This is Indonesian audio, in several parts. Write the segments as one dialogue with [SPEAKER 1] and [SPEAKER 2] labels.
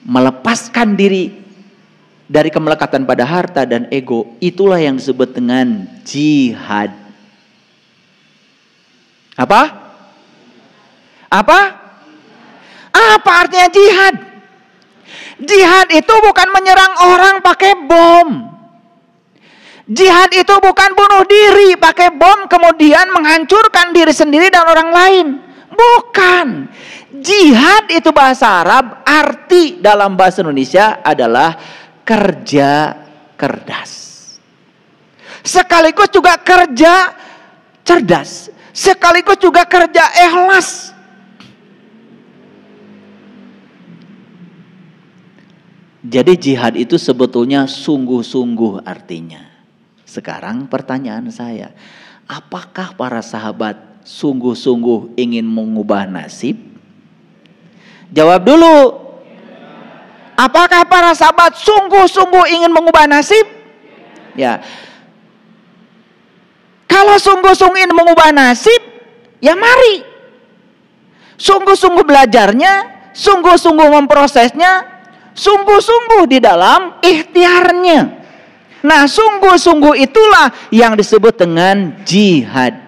[SPEAKER 1] melepaskan diri dari kemelekatan pada harta dan ego, itulah yang disebut dengan jihad. Apa? Apa? Apa artinya jihad? Jihad itu bukan menyerang orang pakai bom. Jihad itu bukan bunuh diri pakai bom kemudian menghancurkan diri sendiri dan orang lain. Bukan. Jihad itu bahasa Arab, arti dalam bahasa Indonesia adalah kerja cerdas. Sekaligus juga kerja cerdas. Sekaligus juga kerja ikhlas. Jadi jihad itu sebetulnya sungguh-sungguh artinya. Sekarang pertanyaan saya, apakah para sahabat sungguh-sungguh ingin mengubah nasib? Jawab dulu. Apakah para sahabat sungguh-sungguh ingin mengubah nasib? Ya. Kalau sungguh-sungguh ingin mengubah nasib, ya mari. Sungguh-sungguh belajarnya, sungguh-sungguh memprosesnya, sungguh-sungguh di dalam ikhtiarnya. Nah, sungguh-sungguh itulah yang disebut dengan jihad.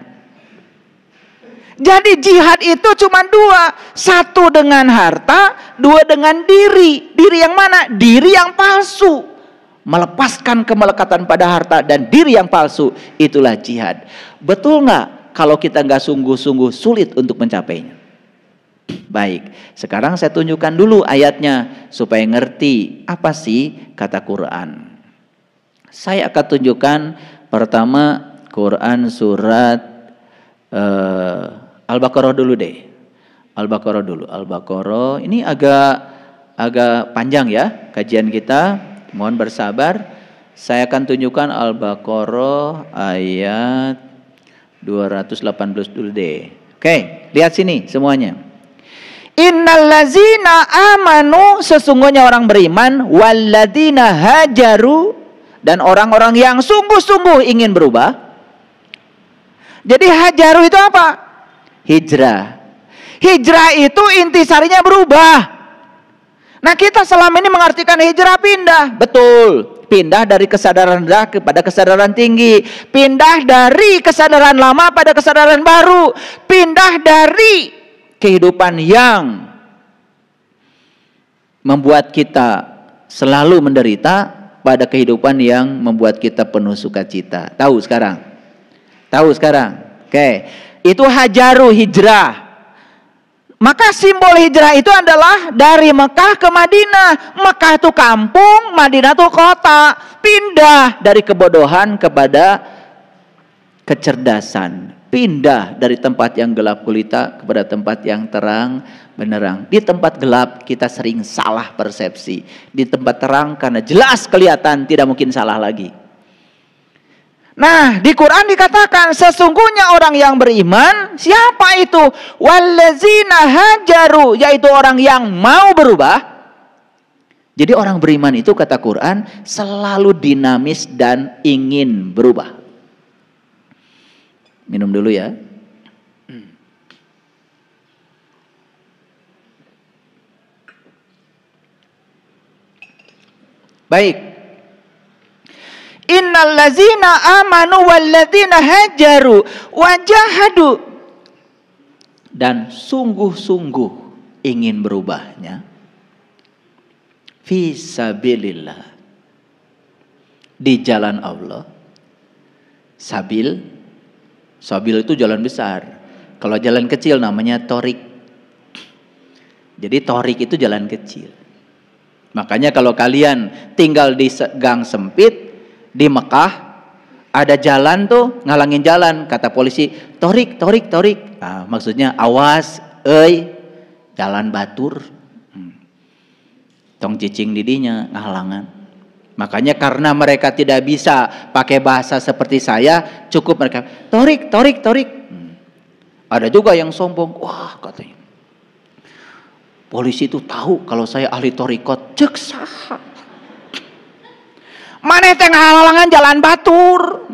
[SPEAKER 1] Jadi jihad itu cuma dua. Satu dengan harta, dua dengan diri. Diri yang mana? Diri yang palsu. Melepaskan kemelekatan pada harta dan diri yang palsu. Itulah jihad. Betul nggak? Kalau kita nggak sungguh-sungguh sulit untuk mencapainya. Baik, sekarang saya tunjukkan dulu ayatnya supaya ngerti apa sih kata Quran. Saya akan tunjukkan pertama Quran surat Al-Baqarah dulu deh. Al-Baqarah dulu. Al-Baqarah ini agak panjang ya kajian kita. Mohon bersabar. Saya akan tunjukkan Al-Baqarah ayat 218 dulu deh. Oke, lihat sini semuanya. Innallazina amanu, sesungguhnya orang beriman, walladzina hajaru, dan orang-orang yang sungguh-sungguh ingin berubah. Jadi hajaru itu apa? Hijrah. Hijrah itu intisarinya berubah. Nah, kita selama ini mengartikan hijrah pindah. Betul. Pindah dari kesadaran rendah kepada kesadaran tinggi. Pindah dari kesadaran lama pada kesadaran baru. Pindah dari kehidupan yang membuat kita selalu menderita pada kehidupan yang membuat kita penuh sukacita. Tahu sekarang? Tahu sekarang? Oke. Itu hajaru, hijrah. Maka simbol hijrah itu adalah dari Mekah ke Madinah. Mekah itu kampung, Madinah itu kota. Pindah dari kebodohan kepada kecerdasan. Pindah dari tempat yang gelap gulita kepada tempat yang terang benderang. Di tempat gelap kita sering salah persepsi. Di tempat terang karena jelas kelihatan tidak mungkin salah lagi. Nah, di Quran dikatakan sesungguhnya orang yang beriman, siapa itu? Wallazina hajaru, yaitu orang yang mau berubah. Jadi orang beriman itu kata Quran selalu dinamis dan ingin berubah. Minum dulu ya. Baik. Innallazina amanu walladzina hajaru wajahadu, dan sungguh-sungguh ingin berubahnya fisabilillah, di jalan Allah. Sabil itu jalan besar. Kalau jalan kecil namanya torik. Jadi torik itu jalan kecil. Makanya kalau kalian tinggal di gang sempit di Mekah, ada jalan tuh ngalangin jalan, kata polisi torik. Nah, maksudnya awas, jalan batur, tong cicing didinya ngahalangan. Makanya karena mereka tidak bisa pakai bahasa seperti saya, cukup mereka torik. Ada juga yang sombong, wah katanya polisi itu tahu kalau saya ahli torikot, cek saha. Mana tengah halangan jalan batur.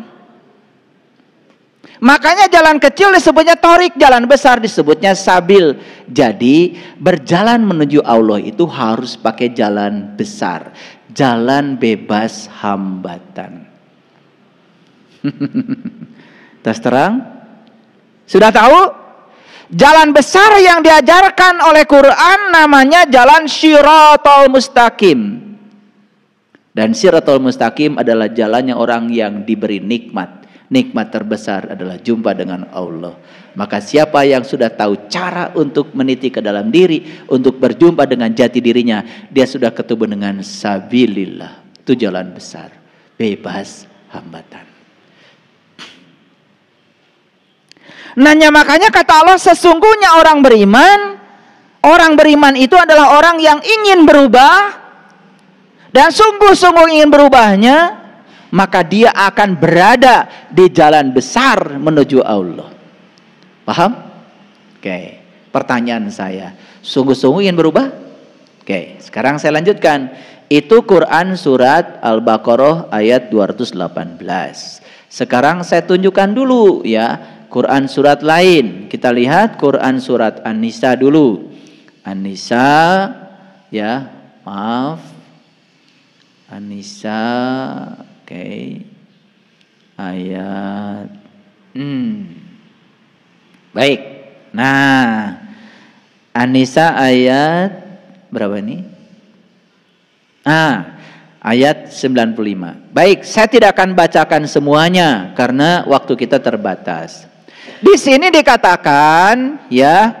[SPEAKER 1] Makanya jalan kecil disebutnya torik, jalan besar disebutnya sabil. Jadi berjalan menuju Allah itu harus pakai jalan besar, jalan bebas hambatan. Terus terang, sudah tahu? Jalan besar yang diajarkan oleh Quran namanya jalan Shiratal Mustaqim. Dan Shiratal Mustaqim adalah jalannya orang yang diberi nikmat. Nikmat terbesar adalah jumpa dengan Allah. Maka siapa yang sudah tahu cara untuk meniti ke dalam diri, untuk berjumpa dengan jati dirinya, dia sudah ketemu dengan sabilillah. Itu jalan besar, bebas hambatan. Nanya, makanya kata Allah, sesungguhnya orang beriman itu adalah orang yang ingin berubah dan sungguh-sungguh ingin berubahnya, maka dia akan berada di jalan besar menuju Allah. Paham? Oke. Pertanyaan saya, sungguh-sungguh ingin berubah? Oke, sekarang saya lanjutkan. Itu Quran surat Al-Baqarah ayat 218. Sekarang saya tunjukkan dulu ya Quran surat lain. Kita lihat Quran surat An-Nisa dulu. An-Nisa ya, maaf. An-Nisa, oke. Ayat baik. Nah, An-Nisa ayat berapa ini? Ayat 95. Baik, saya tidak akan bacakan semuanya karena waktu kita terbatas. Di sini dikatakan ya,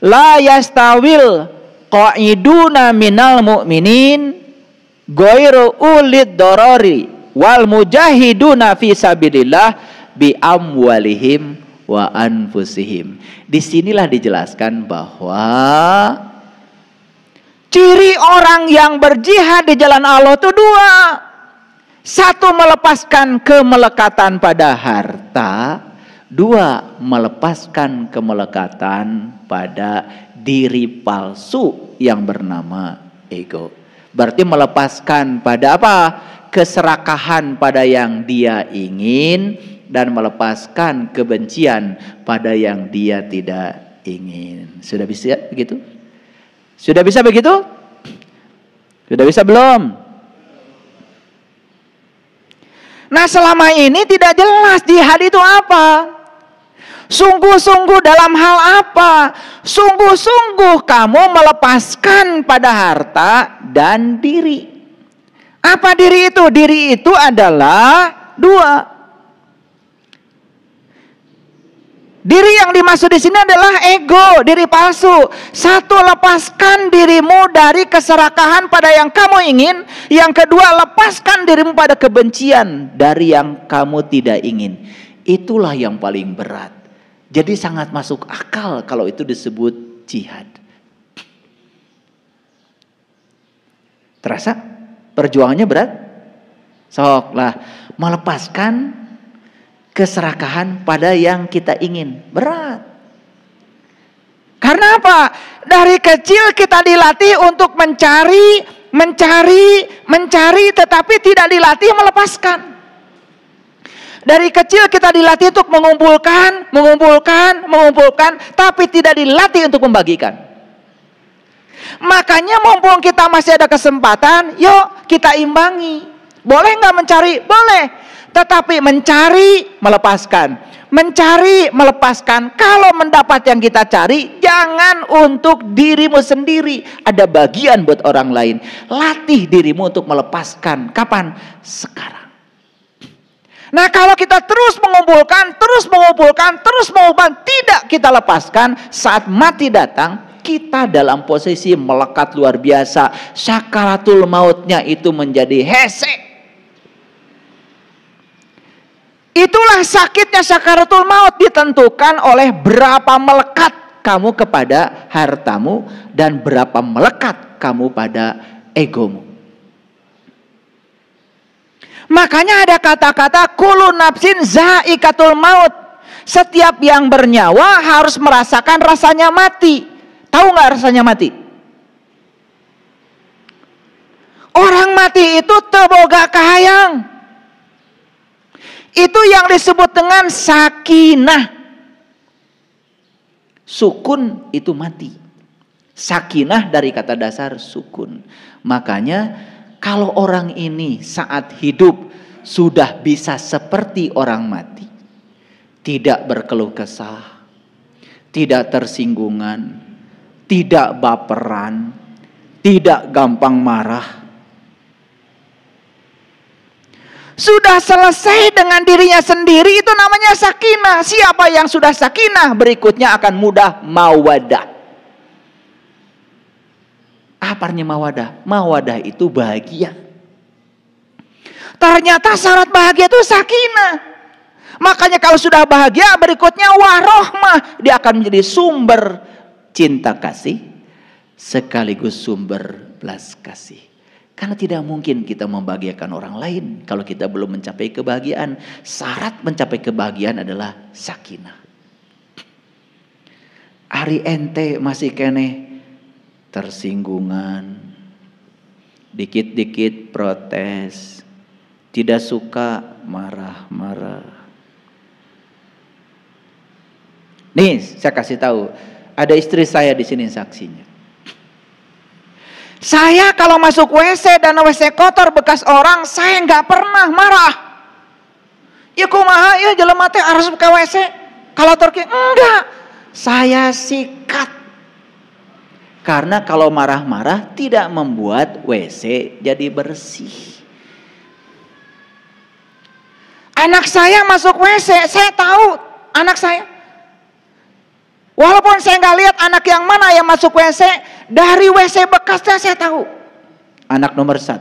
[SPEAKER 1] la yastawil qa'iduna minal mu'minin ghairu ulid darari wal mujahiduna fi sabilillah bi amwalihim wa anfusihim. Disinilah dijelaskan bahwa ciri orang yang berjihad di jalan Allah itu dua. Satu, melepaskan kemelekatan pada harta. Dua, melepaskan kemelekatan pada diri palsu yang bernama ego. Berarti melepaskan pada apa? Keserakahan pada yang dia ingin dan melepaskan kebencian pada yang dia tidak ingin. Sudah bisa begitu? Sudah bisa begitu? Sudah bisa belum? Nah, selama ini tidak jelas jihad itu apa. Sungguh-sungguh dalam hal apa? Sungguh-sungguh kamu melepaskan pada harta dan diri. Apa diri itu? Diri itu adalah dua. Diri yang dimaksud di sini adalah ego, diri palsu. Satu, lepaskan dirimu dari keserakahan pada yang kamu ingin. Yang kedua, lepaskan dirimu pada kebencian dari yang kamu tidak ingin. Itulah yang paling berat. Jadi sangat masuk akal kalau itu disebut jihad. Terasa perjuangannya berat? Sok lah, melepaskan keserakahan pada yang kita ingin. Berat. Karena apa? Dari kecil kita dilatih untuk mencari, tetapi tidak dilatih melepaskan. Dari kecil kita dilatih untuk mengumpulkan, tapi tidak dilatih untuk membagikan. Makanya mumpung kita masih ada kesempatan, yuk kita imbangi. Boleh nggak mencari? Boleh. Tetapi mencari, melepaskan. Mencari, melepaskan. Kalau mendapat yang kita cari, jangan untuk dirimu sendiri. Ada bagian buat orang lain. Latih dirimu untuk melepaskan. Kapan? Sekarang. Nah, kalau kita terus mengumpulkan, tidak kita lepaskan, saat mati datang, kita dalam posisi melekat luar biasa. Sakaratul mautnya itu menjadi hesek. Itulah sakitnya sakaratul maut, ditentukan oleh berapa melekat kamu kepada hartamu dan berapa melekat kamu pada egomu. Makanya ada kata-kata kullu nafsin zaikatul maut. Setiap yang bernyawa harus merasakan rasanya mati. Tahu nggak rasanya mati? Orang mati itu teu boga kahayang. Itu yang disebut dengan sakinah. Sukun itu mati. Sakinah dari kata dasar sukun. Makanya kalau orang ini saat hidup sudah bisa seperti orang mati, tidak berkeluh kesah, tidak tersinggungan, tidak baperan, tidak gampang marah, sudah selesai dengan dirinya sendiri, itu namanya sakinah. Siapa yang sudah sakinah, berikutnya akan mudah mawadah. Apa artinya mawadah? Mawadah itu bahagia. Ternyata syarat bahagia itu sakinah. Makanya kalau sudah bahagia, berikutnya warohmah. Dia akan menjadi sumber cinta kasih sekaligus sumber belas kasih. Karena tidak mungkin kita membahagiakan orang lain kalau kita belum mencapai kebahagiaan. Syarat mencapai kebahagiaan adalah sakinah. Ari ente masih kene tersinggungan, dikit-dikit protes, tidak suka marah-marah. Nih, saya kasih tahu, ada istri saya di sini saksinya. Saya kalau masuk WC dan WC kotor bekas orang, saya nggak pernah marah. Ya kumaha ya jelema teh harus ke WC. Kalau terki enggak, saya sikat. Karena kalau marah-marah tidak membuat WC jadi bersih. Anak saya masuk WC, saya tahu anak saya. Walaupun saya nggak lihat anak yang mana yang masuk WC, dari WC bekasnya saya tahu. Anak nomor 1,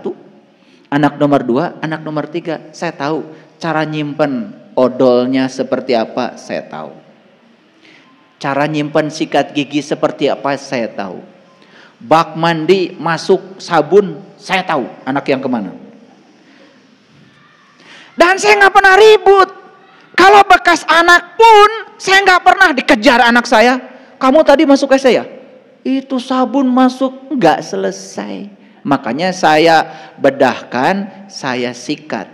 [SPEAKER 1] anak nomor 2, anak nomor 3, saya tahu. Cara nyimpen odolnya seperti apa, saya tahu. Cara nyimpen sikat gigi seperti apa, saya tahu. Bak mandi masuk sabun, saya tahu anak yang kemana. Dan saya nggak pernah ribut. Kalau bekas anak pun, saya nggak pernah dikejar anak saya. Kamu tadi masuk WC ya? Itu sabun masuk, nggak selesai. Makanya saya bedahkan, saya sikat.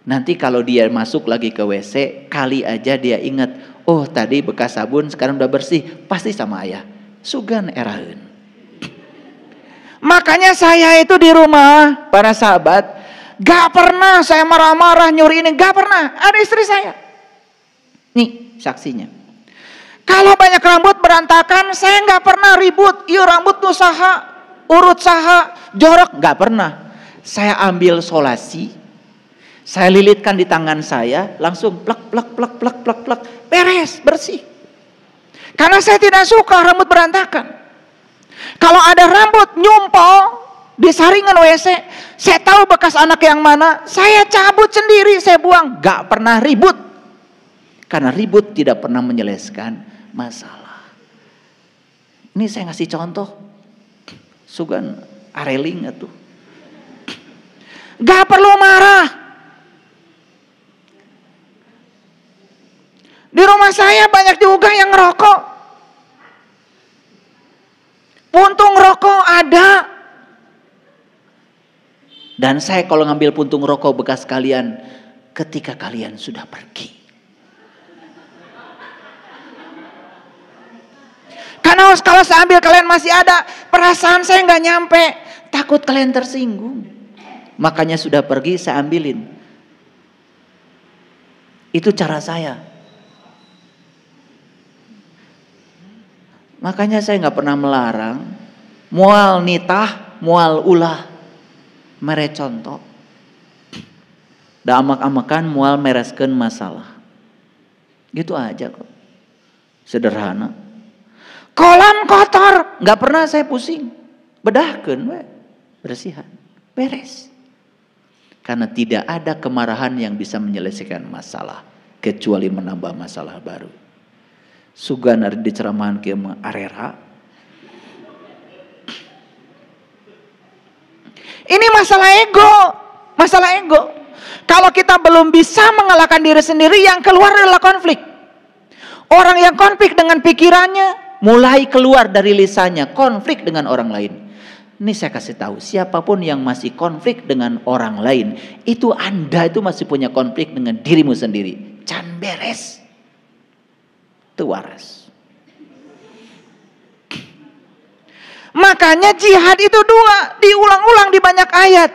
[SPEAKER 1] Nanti kalau dia masuk lagi ke WC, kali aja dia ingat, oh tadi bekas sabun sekarang udah bersih, pasti sama ayah. Sugan eraheun. Makanya saya itu di rumah, para sahabat, gak pernah saya marah-marah nyuri ini, gak pernah. Ada istri saya. Nih saksinya. Kalau banyak rambut berantakan, saya nggak pernah ribut. Iya rambut tuh saha, urut saha, jorok, nggak pernah. Saya ambil solasi, saya lilitkan di tangan saya, langsung plak plak plak plak plak plak, beres bersih. Karena saya tidak suka rambut berantakan. Kalau ada rambut nyumpol di saringan WC, saya tahu bekas anak yang mana, saya cabut sendiri, saya buang, nggak pernah ribut. Karena ribut tidak pernah menyelesaikan masalah. Ini saya ngasih contoh. Sugan areling atuh. Gak perlu marah. Di rumah saya banyak juga yang ngerokok. Puntung rokok ada. Dan saya kalau ngambil puntung rokok bekas kalian, ketika kalian sudah pergi. Karena kalau saya ambil kalian masih ada, perasaan saya nggak nyampe, takut kalian tersinggung. Makanya sudah pergi saya ambilin. Itu cara saya. Makanya saya nggak pernah melarang, mual nitah, mual ulah, mere contoh. Da amak-amakan mual mereskeun masalah. Gitu aja kok. Sederhana. Kolam kotor, nggak pernah saya pusing, bedahkeun we, bersihan, beres. Karena tidak ada kemarahan yang bisa menyelesaikan masalah kecuali menambah masalah baru. Sugan ari diceramahan kieu mah arera. Ini masalah ego, masalah ego. Kalau kita belum bisa mengalahkan diri sendiri, yang keluar adalah konflik. Orang yang konflik dengan pikirannya, mulai keluar dari lisannya konflik dengan orang lain. Ini saya kasih tahu, siapapun yang masih konflik dengan orang lain, itu Anda itu masih punya konflik dengan dirimu sendiri. Can beres. Itu waras. Makanya jihad itu dua, diulang-ulang di banyak ayat.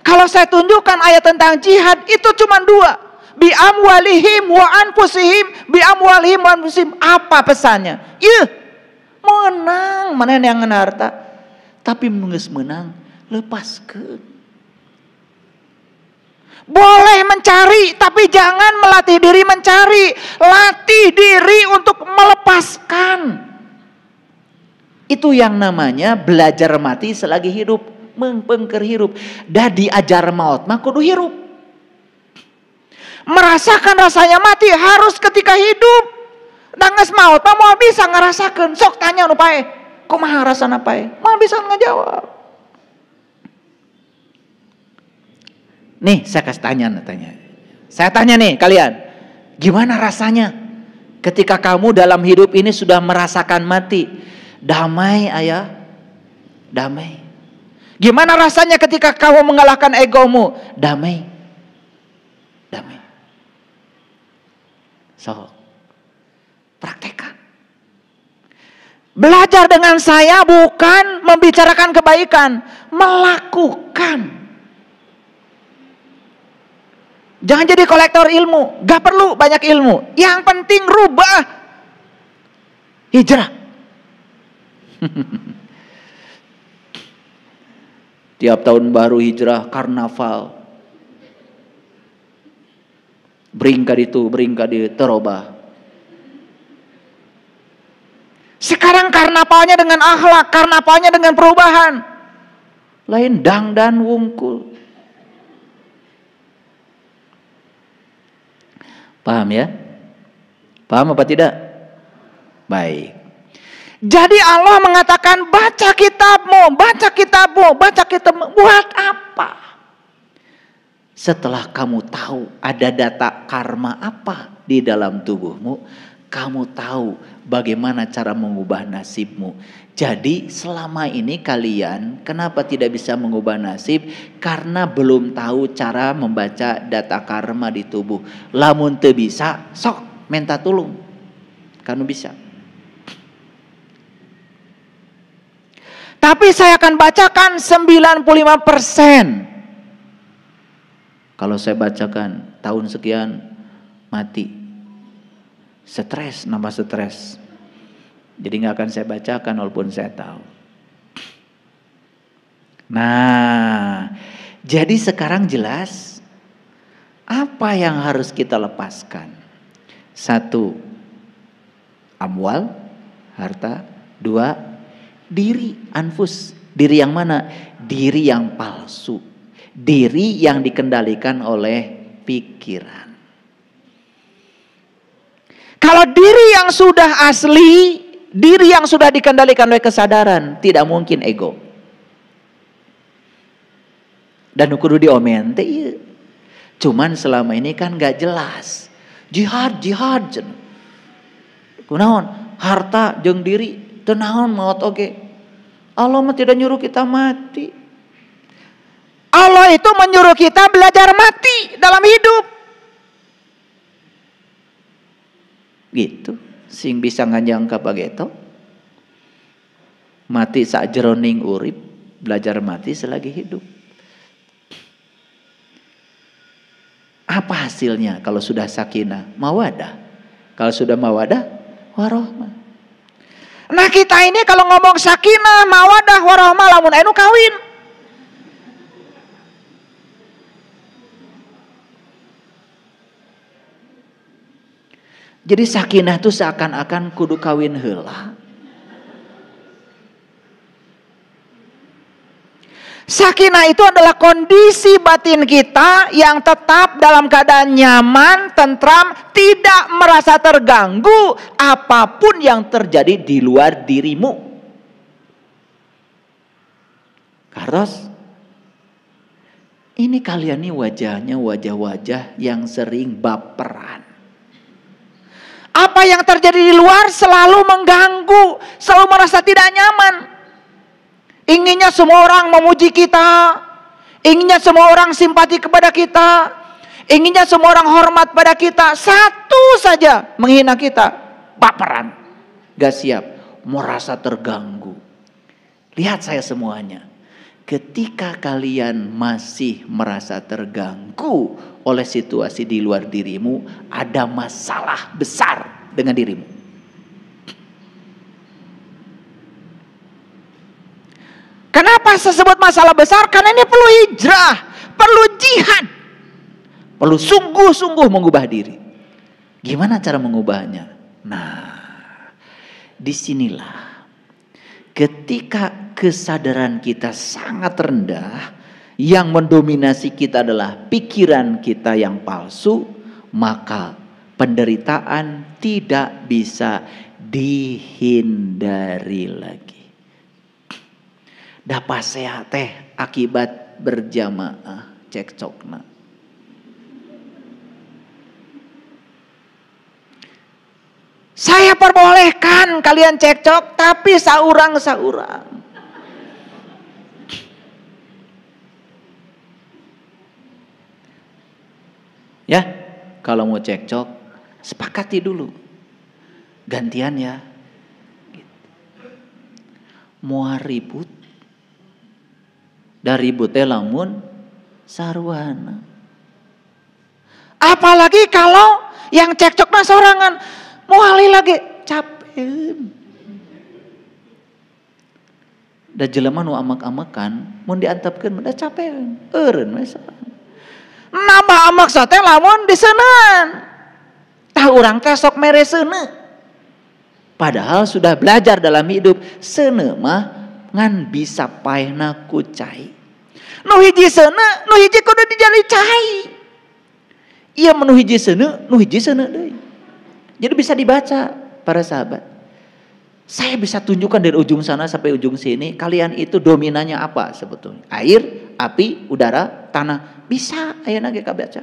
[SPEAKER 1] Kalau saya tunjukkan ayat tentang jihad, itu cuma dua. Bi amwalihim wa anfusihim, bi amwalihim wa anfusihim. Apa pesannya? Menang, mana yang harta. Tapi menang, lepaskan. Boleh mencari, tapi jangan melatih diri mencari. Latih diri untuk melepaskan. Itu yang namanya belajar mati selagi hidup. Mengpengker hidup. Dah diajar maut, mah kudu hidup. Merasakan rasanya mati harus ketika hidup. Danges maut, mah mau bisa ngerasakan. Sok tanya nu pae. Kumaha rasana pae? Mau bisa ngejawab. Nih, saya kasih tanya. Saya tanya nih kalian, gimana rasanya ketika kamu dalam hidup ini sudah merasakan mati? Damai, ayah? Damai. Gimana rasanya ketika kamu mengalahkan egomu? Damai. Damai. So, praktekkan. Belajar dengan saya bukan membicarakan kebaikan, melakukan. Jangan jadi kolektor ilmu, gak perlu banyak ilmu. Yang penting rubah. Hijrah. Tiap tahun baru hijrah, karnaval. Beringkat itu, beringkat di terobah. Sekarang karnavalnya dengan akhlak, karnavalnya dengan perubahan. Lain dang dan wungkul. Paham ya? Paham apa tidak? Baik. Jadi Allah mengatakan baca kitabmu, baca kitabmu, baca kitabmu. Buat apa? Setelah kamu tahu ada data karma apa di dalam tubuhmu, kamu tahu bagaimana cara mengubah nasibmu. Jadi selama ini kalian kenapa tidak bisa mengubah nasib? Karena belum tahu cara membaca data karma di tubuh. Lamun teu bisa, sok minta tolong. Kanu bisa. Tapi saya akan bacakan 95%. Kalau saya bacakan tahun sekian mati. Stres, nambah stres. Jadi gak akan saya bacakan walaupun saya tahu. Nah, jadi sekarang jelas apa yang harus kita lepaskan. 1, amwal, harta. 2, diri, anfus. Diri yang mana? Diri yang palsu. Diri yang dikendalikan oleh pikiran. Kalau diri yang sudah asli, diri yang sudah dikendalikan oleh kesadaran, tidak mungkin ego. Dan kudu diomen teh ieu. Cuman selama ini kan gak jelas. Jihad. Kunaon? Harta jeung diri, teu naon maot oge. Allah mah tidak nyuruh kita mati. Allah itu menyuruh kita belajar mati dalam hidup. Gitu, sing bisa ngajangka bageto. Mati sak jeroning urip, belajar mati selagi hidup. Apa hasilnya kalau sudah sakinah? Mawadah. Kalau sudah mawadah, warohmah. Nah kita ini kalau ngomong sakinah, mawadah, warohmah, lamun anu kawin. Jadi sakinah itu seakan-akan kudu kawin heula. Sakinah itu adalah kondisi batin kita yang tetap dalam keadaan nyaman, tentram, tidak merasa terganggu apapun yang terjadi di luar dirimu. Carlos, ini kalian nih wajahnya wajah-wajah yang sering baperan. Apa yang terjadi di luar selalu mengganggu, selalu merasa tidak nyaman. Inginnya semua orang memuji kita. Inginnya semua orang simpati kepada kita. Inginnya semua orang hormat pada kita. Satu saja menghina kita, baperan, gak siap, merasa terganggu. Lihat saya semuanya. Ketika kalian masih merasa terganggu oleh situasi di luar dirimu, ada masalah besar dengan dirimu. Kenapa saya sebut masalah besar? Karena ini perlu hijrah, perlu jihad, perlu sungguh-sungguh mengubah diri. Gimana cara mengubahnya? Nah, disinilah ketika kesadaran kita sangat rendah, yang mendominasi kita adalah pikiran kita yang palsu, maka penderitaan tidak bisa dihindari lagi. Dapat sehat teh akibat berjamaah cekcokna. Saya perbolehkan kalian cekcok, tapi saurang-saurang. Ya, kalau mau cekcok, sepakati dulu. Gantian ya. Mau ribut, dari ributnya lamun sarwana. Apalagi kalau yang cekcok mah sorangan. Mau hali lagi capek. Da jelema nu amak-amakan mun diantepkeun da capek. Eureun we nambah amak sate lamun diseuneun. Tah urang teh sok mere seuneu. Padahal sudah belajar dalam hidup seuneu mah ngan bisa paehna ku cai. Nu hiji seuneu, nu hiji kudu dijali cai. Ieu nu hiji seuneu, nu hiji seuneu deui. Jadi bisa dibaca para sahabat. Saya bisa tunjukkan dari ujung sana sampai ujung sini. Kalian itu dominannya apa sebetulnya? Air, api, udara, tanah. Bisa ayeuna ge kabaca.